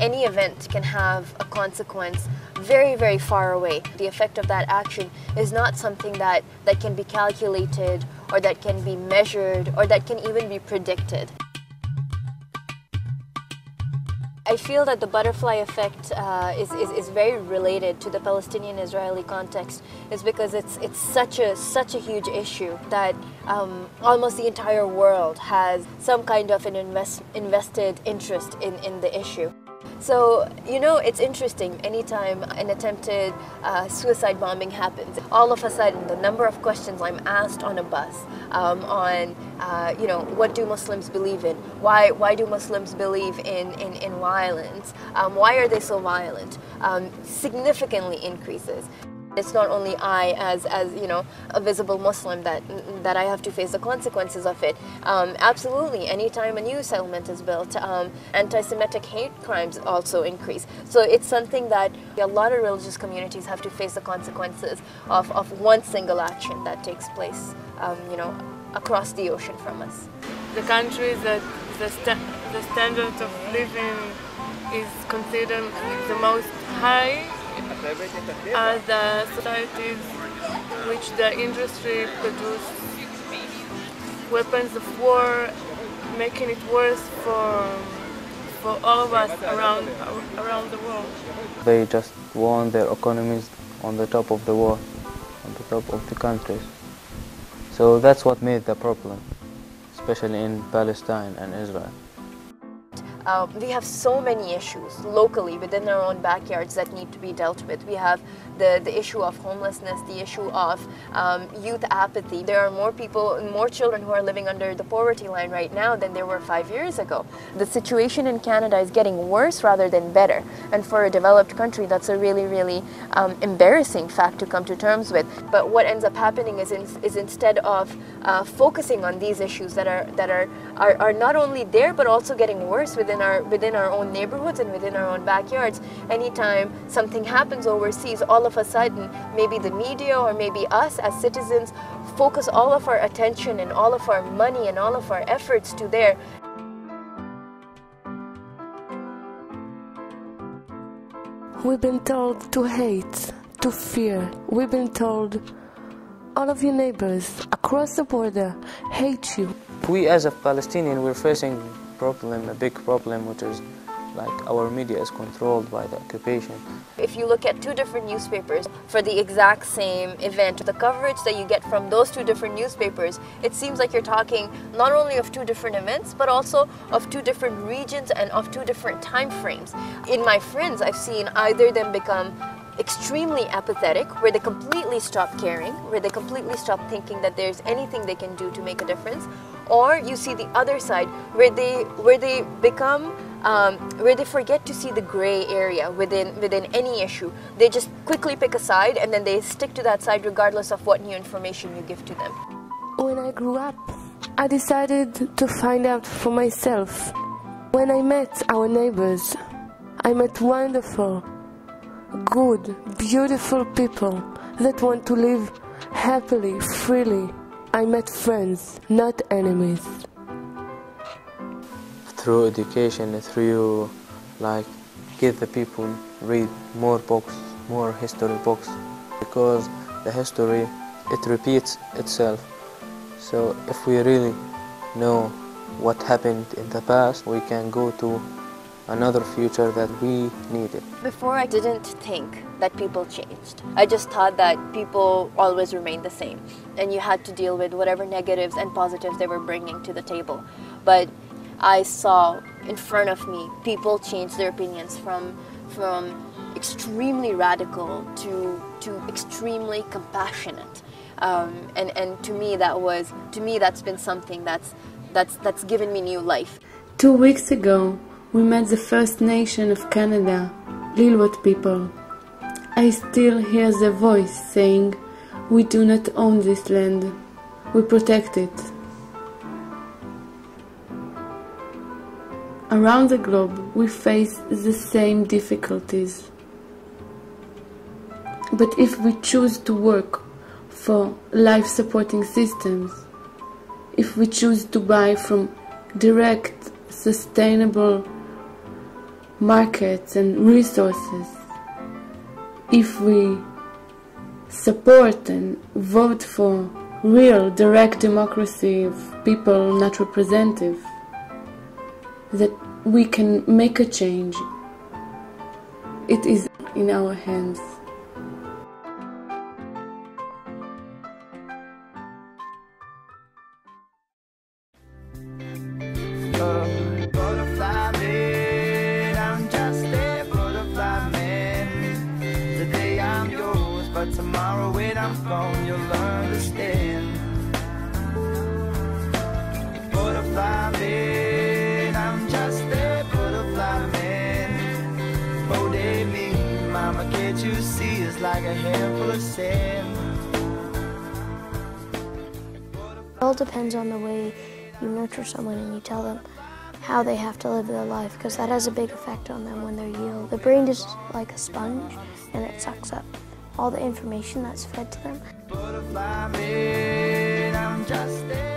any event can have a consequence very, very far away. The effect of that action is not something that can be calculated or that can be measured or that can even be predicted. I feel that the butterfly effect is very related to the Palestinian-Israeli context, is because it's such a huge issue that almost the entire world has some kind of an invested interest in the issue. So, you know, it's interesting, anytime an attempted suicide bombing happens, all of a sudden the number of questions I'm asked on a bus you know, what do Muslims believe in? Why do Muslims believe in violence? Why are they so violent? Significantly increases. It's not only I, as you know, a visible Muslim, that I have to face the consequences of it. Absolutely, anytime a new settlement is built, anti-Semitic hate crimes also increase. So it's something that a lot of religious communities have to face the consequences of one single action that takes place, you know, across the ocean from us. The countries that the standard of living is considered the most high are the societies which the industry produce weapons of war, making it worse for all of us around the world. They just want their economies on the top of the world, on the top of the countries. So that's what made the problem, especially in Palestine and Israel. We have so many issues locally within our own backyards that need to be dealt with. We have the issue of homelessness, the issue of youth apathy. There are more children who are living under the poverty line right now than there were 5 years ago. The situation in Canada is getting worse rather than better. And for a developed country, that's a really, really embarrassing fact to come to terms with. But what ends up happening is instead of focusing on these issues that are not only there but also getting worse within our own neighborhoods and within our own backyards. Anytime something happens overseas, all of a sudden, maybe the media or maybe us as citizens focus all of our attention and all of our money and all of our efforts to there. We've been told to hate, to fear. We've been told all of your neighbors across the border hate you. We as a Palestinian, we're facing a big problem, which is like our media is controlled by the occupation. If you look at two different newspapers for the exact same event, the coverage that you get from those two different newspapers, it seems like you're talking not only of two different events, but also of two different regions and of two different time frames. In my friends, I've seen either them become extremely apathetic, where they completely stop caring, where they completely stop thinking that there's anything they can do to make a difference, or you see the other side where they become where they forget to see the gray area within any issue. They just quickly pick a side and then they stick to that side regardless of what new information you give to them. When I grew up, I decided to find out for myself. When I met our neighbors, I met wonderful, good, beautiful people that want to live happily, freely. I met friends, not enemies. Through education, through like give the people read more books, more history books, because the history, it repeats itself. So if we really know what happened in the past, we can go to another future that we needed. Before, I didn't think that people changed. I just thought that people always remained the same and you had to deal with whatever negatives and positives they were bringing to the table. But I saw in front of me people change their opinions from extremely radical to extremely compassionate. And to me that's been something that's given me new life. 2 weeks ago, we met the First Nation of Canada, Lil'wat people. I still hear their voice saying, "We do not own this land, we protect it." Around the globe, we face the same difficulties. But if we choose to work for life-supporting systems, if we choose to buy from direct, sustainable markets and resources. If we support and vote for real direct democracy of people not representative, that we can make a change. It is in our hands. Butterfly man, I'm just a butterfly man. Today I'm yours, but tomorrow when I'm gone, you'll understand. Butterfly man, I'm just a butterfly man. Oh, they mean, mama, can't you see it's like a handful of sand? It all depends on the way you nurture someone and you tell them how they have to live their life, because that has a big effect on them when they're young. The brain is like a sponge and it sucks up all the information that's fed to them. Butterfly man, I'm just a